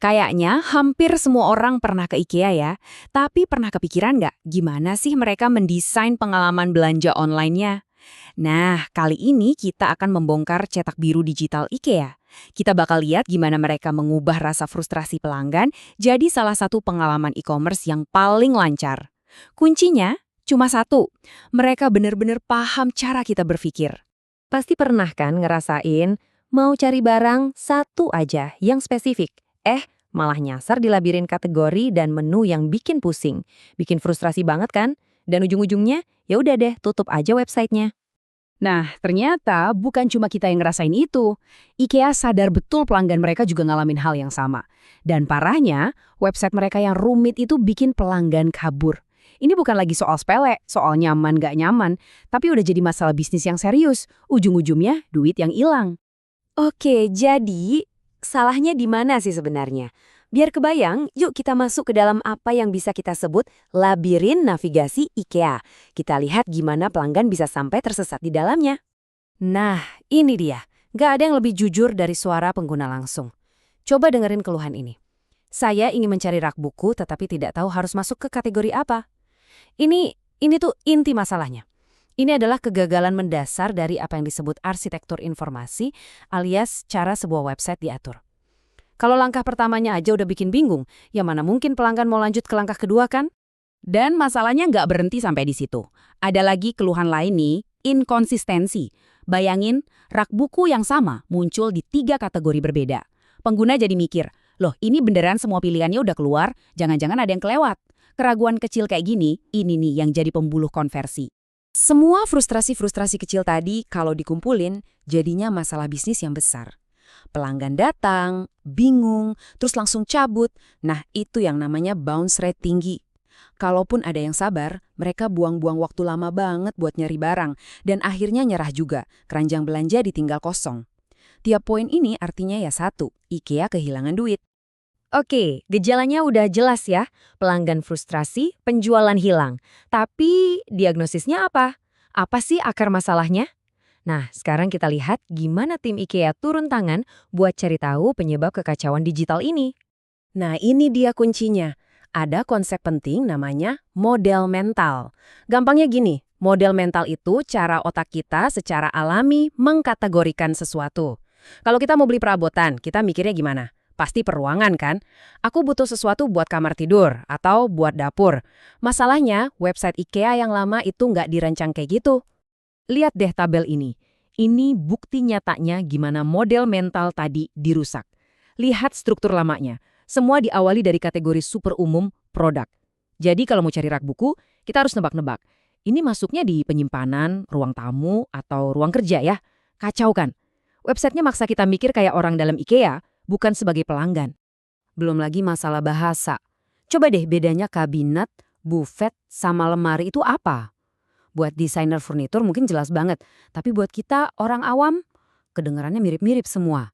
Kayaknya hampir semua orang pernah ke IKEA ya, tapi pernah kepikiran nggak gimana sih mereka mendesain pengalaman belanja online-nya? Nah, kali ini kita akan membongkar cetak biru digital IKEA. Kita bakal lihat gimana mereka mengubah rasa frustrasi pelanggan jadi salah satu pengalaman e-commerce yang paling lancar. Kuncinya cuma satu, mereka benar-benar paham cara kita berpikir. Pasti pernah kan ngerasain mau cari barang satu aja yang spesifik. Malah nyasar di labirin kategori dan menu yang bikin pusing. Bikin frustrasi banget kan? Dan ujung-ujungnya, ya udah deh tutup aja websitenya. Nah, ternyata bukan cuma kita yang ngerasain itu. IKEA sadar betul pelanggan mereka juga ngalamin hal yang sama. Dan parahnya, website mereka yang rumit itu bikin pelanggan kabur. Ini bukan lagi soal sepele, soal nyaman gak nyaman, tapi udah jadi masalah bisnis yang serius. Ujung-ujungnya duit yang hilang. Oke, jadi salahnya di mana sih sebenarnya? Biar kebayang, yuk kita masuk ke dalam apa yang bisa kita sebut labirin navigasi IKEA. Kita lihat gimana pelanggan bisa sampai tersesat di dalamnya. Nah, ini dia. Gak ada yang lebih jujur dari suara pengguna langsung. Coba dengerin keluhan ini. Saya ingin mencari rak buku tetapi tidak tahu harus masuk ke kategori apa. Ini tuh inti masalahnya. Ini adalah kegagalan mendasar dari apa yang disebut arsitektur informasi alias cara sebuah website diatur. Kalau langkah pertamanya aja udah bikin bingung, ya mana mungkin pelanggan mau lanjut ke langkah kedua kan? Dan masalahnya nggak berhenti sampai di situ. Ada lagi keluhan lain nih, inkonsistensi. Bayangin, rak buku yang sama muncul di 3 kategori berbeda. Pengguna jadi mikir, loh ini beneran semua pilihannya udah keluar, jangan-jangan ada yang kelewat. Keraguan kecil kayak gini, ini nih yang jadi pembuluh konversi. Semua frustrasi-frustrasi kecil tadi kalau dikumpulin jadinya masalah bisnis yang besar. Pelanggan datang, bingung, terus langsung cabut. Nah, itu yang namanya bounce rate tinggi. Kalaupun ada yang sabar, mereka buang-buang waktu lama banget buat nyari barang dan akhirnya nyerah juga, keranjang belanja ditinggal kosong. Tiap poin ini artinya ya satu, IKEA kehilangan duit. Oke, gejalanya udah jelas ya. Pelanggan frustrasi, penjualan hilang. Tapi diagnosisnya apa? Apa sih akar masalahnya? Nah, sekarang kita lihat gimana tim IKEA turun tangan buat cari tahu penyebab kekacauan digital ini. Nah, ini dia kuncinya. Ada konsep penting namanya model mental. Gampangnya gini, model mental itu cara otak kita secara alami mengkategorikan sesuatu. Kalau kita mau beli perabotan, kita mikirnya gimana? Pasti peruangan kan? Aku butuh sesuatu buat kamar tidur atau buat dapur. Masalahnya, website IKEA yang lama itu nggak dirancang kayak gitu. Lihat deh tabel ini. Ini bukti nyatanya gimana model mental tadi dirusak. Lihat struktur lamanya. Semua diawali dari kategori super umum produk. Jadi kalau mau cari rak buku, kita harus nebak-nebak. Ini masuknya di penyimpanan, ruang tamu, atau ruang kerja ya. Kacau kan? Websitenya maksa kita mikir kayak orang dalam IKEA, bukan sebagai pelanggan. Belum lagi masalah bahasa. Coba deh bedanya kabinet, buffet, sama lemari itu apa? Buat desainer furnitur mungkin jelas banget, tapi buat kita orang awam, kedengarannya mirip-mirip semua.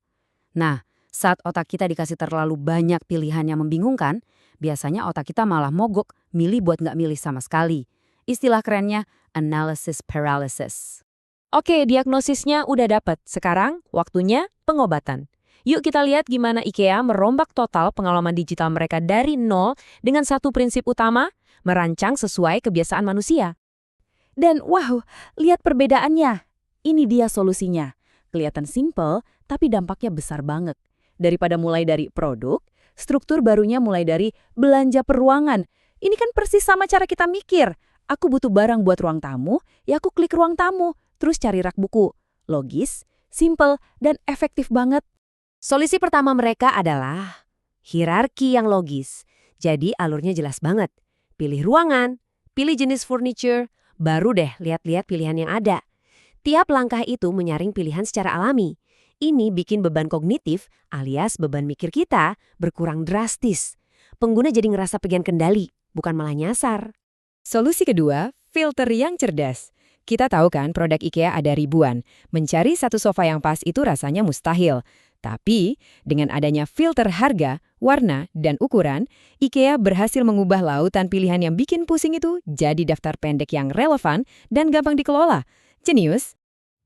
Nah, saat otak kita dikasih terlalu banyak pilihan yang membingungkan, biasanya otak kita malah mogok, milih buat nggak milih sama sekali. Istilah kerennya analysis paralysis. Oke, diagnosisnya udah dapet. Sekarang waktunya pengobatan. Yuk kita lihat gimana IKEA merombak total pengalaman digital mereka dari nol dengan satu prinsip utama, merancang sesuai kebiasaan manusia. Dan wow, lihat perbedaannya. Ini dia solusinya. Kelihatan simple, tapi dampaknya besar banget. Daripada mulai dari produk, struktur barunya mulai dari belanja peruangan. Ini kan persis sama cara kita mikir. Aku butuh barang buat ruang tamu, ya aku klik ruang tamu, terus cari rak buku. Logis, simple, dan efektif banget. Solusi pertama mereka adalah hierarki yang logis. Jadi alurnya jelas banget. Pilih ruangan, pilih jenis furniture, baru deh lihat-lihat pilihan yang ada. Tiap langkah itu menyaring pilihan secara alami. Ini bikin beban kognitif alias beban mikir kita berkurang drastis. Pengguna jadi ngerasa pegang kendali, bukan malah nyasar. Solusi kedua, filter yang cerdas. Kita tahu kan produk IKEA ada ribuan. Mencari satu sofa yang pas itu rasanya mustahil. Tapi, dengan adanya filter harga, warna, dan ukuran, IKEA berhasil mengubah lautan pilihan yang bikin pusing itu jadi daftar pendek yang relevan dan gampang dikelola. Jenius!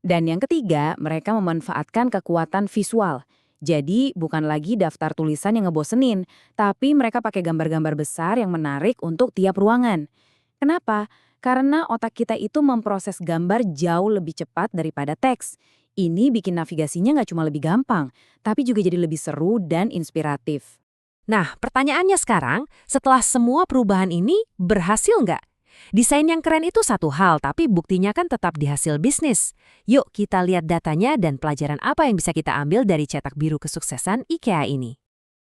Dan yang ketiga, mereka memanfaatkan kekuatan visual. Jadi bukan lagi daftar tulisan yang ngebosenin, tapi mereka pakai gambar-gambar besar yang menarik untuk tiap ruangan. Kenapa? Karena otak kita itu memproses gambar jauh lebih cepat daripada teks. Ini bikin navigasinya nggak cuma lebih gampang, tapi juga jadi lebih seru dan inspiratif. Nah, pertanyaannya sekarang, setelah semua perubahan ini, berhasil nggak? Desain yang keren itu satu hal, tapi buktinya kan tetap di hasil bisnis. Yuk kita lihat datanya dan pelajaran apa yang bisa kita ambil dari cetak biru kesuksesan IKEA ini.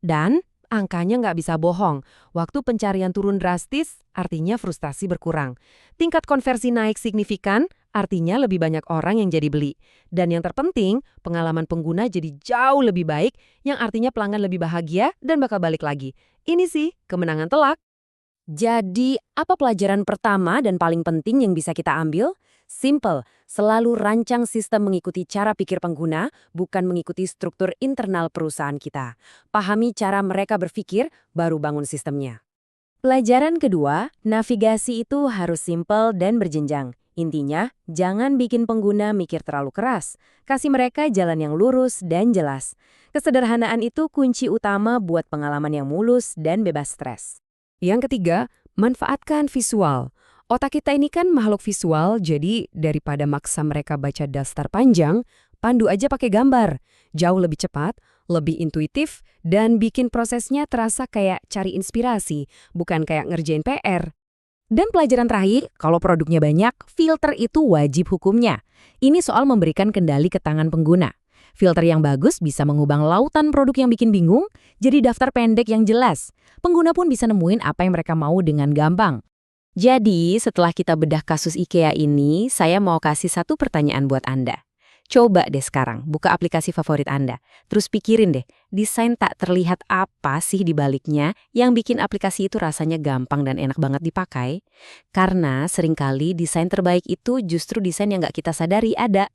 Dan angkanya nggak bisa bohong. Waktu pencarian turun drastis, artinya frustasi berkurang. Tingkat konversi naik signifikan, artinya lebih banyak orang yang jadi beli. Dan yang terpenting, pengalaman pengguna jadi jauh lebih baik, yang artinya pelanggan lebih bahagia dan bakal balik lagi. Ini sih kemenangan telak. Jadi, apa pelajaran pertama dan paling penting yang bisa kita ambil? Simple, selalu rancang sistem mengikuti cara pikir pengguna, bukan mengikuti struktur internal perusahaan kita. Pahami cara mereka berpikir, baru bangun sistemnya. Pelajaran kedua, navigasi itu harus simple dan berjenjang. Intinya, jangan bikin pengguna mikir terlalu keras. Kasih mereka jalan yang lurus dan jelas. Kesederhanaan itu kunci utama buat pengalaman yang mulus dan bebas stres. Yang ketiga, manfaatkan visual. Otak kita ini kan makhluk visual, jadi daripada maksa mereka baca daftar panjang, pandu aja pakai gambar. Jauh lebih cepat, lebih intuitif, dan bikin prosesnya terasa kayak cari inspirasi, bukan kayak ngerjain PR. Dan pelajaran terakhir, kalau produknya banyak, filter itu wajib hukumnya. Ini soal memberikan kendali ke tangan pengguna. Filter yang bagus bisa mengubah lautan produk yang bikin bingung, jadi daftar pendek yang jelas. Pengguna pun bisa nemuin apa yang mereka mau dengan gampang. Jadi, setelah kita bedah kasus IKEA ini, saya mau kasih satu pertanyaan buat Anda. Coba deh sekarang, buka aplikasi favorit Anda. Terus pikirin deh, desain tak terlihat apa sih di baliknya yang bikin aplikasi itu rasanya gampang dan enak banget dipakai? Karena seringkali desain terbaik itu justru desain yang nggak kita sadari ada.